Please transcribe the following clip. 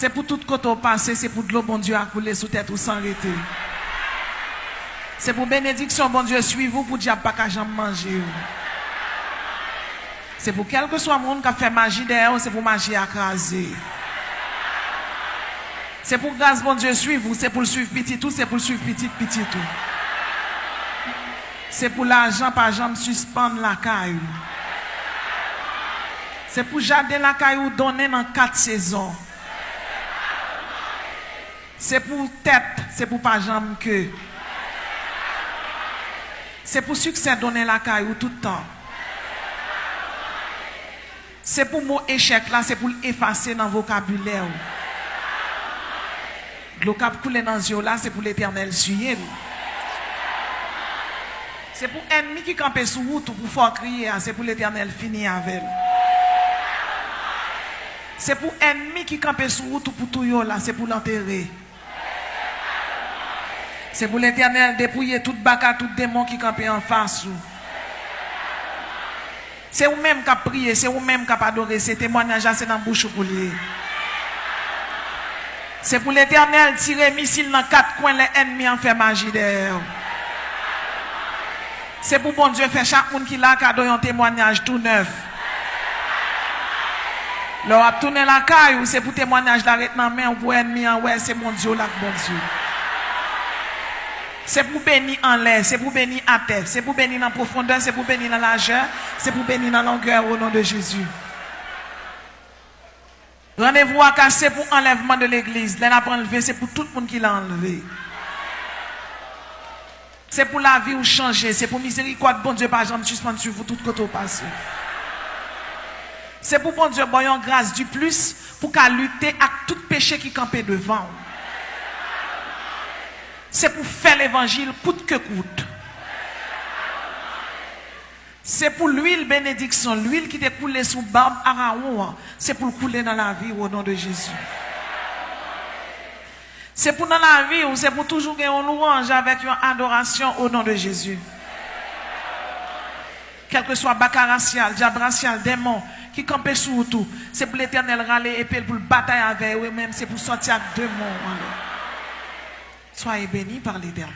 C'est pour tout côté passé, c'est pour de l'eau, bon Dieu, à couler sous tête ou sans arrêter. C'est pour bénédiction, bon Dieu, suivez-vous pour dire pas qu'à jamais manger. C'est pour quel que soit le monde qui a fait magie derrière, c'est pour magie écraser. C'est pour grâce, bon Dieu, suivez-vous, c'est pour le suivre petit tout, c'est pour le suivre petit tout. C'est pour l'argent, par exemple, suspendre la caille. C'est pour jardin la caille donner dans 4 saisons. C'est pour tête, c'est pour pas jambe que. C'est pour succès donner la caille tout le temps. C'est pour mot échec là, c'est pour l'effacer dans le vocabulaire. Le cap couler dans les yeux là, c'est pour l'éternel suyer. C'est pour ennemi qui campe sous route pour faire crier, c'est pour l'éternel finir avec. C'est pour ennemi qui campe sous route pour tout yo là, c'est pour l'enterrer. C'est pour l'éternel dépouiller toute baka, tout démon qui campe en face. C'est vous-même qui a prié, c'est vous-même qui a adoré, c'est témoignage, c'est dans la bouche pour lui. C'est pour l'éternel tirer missile dans 4 coins, les ennemis en fait magie derrière. C'est pour bon Dieu faire chaque monde qui l'a cadeau un témoignage tout neuf. Leur a tourné la caille, c'est pour témoignage d'arrêter dans la main, pour ennemi en ouais, c'est mon Dieu là, bon Dieu. C'est pour bénir en l'air, c'est pour bénir à terre, c'est pour bénir dans la profondeur, c'est pour bénir dans la largeur, c'est pour bénir dans la longueur au nom de Jésus. Rendez-vous à casser pour enlèvement de l'église. L'un a enlevé, c'est pour tout le monde qui l'a enlevé. C'est pour la vie ou changer, c'est pour miséricorde, bon Dieu, par exemple, suspendre sur vous tout côté au passé. C'est pour bon Dieu, voyons grâce du plus, pour qu'à lutter avec tout péché qui campait devant. C'est pour faire l'évangile coûte que coûte. C'est pour l'huile bénédiction, l'huile qui t'est coulée sous barbe Aaron, c'est pour couler dans la vie au nom de Jésus. C'est pour dans la vie ou c'est pour toujours gagner une louange avec une adoration au nom de Jésus. Quel que soit baka racial, diable racial, démon qui campait sous tout, c'est pour l'éternel râler et puis pour le bataille avec eux-mêmes, c'est pour sortir de mon. Soyez bénis par l'Éternel.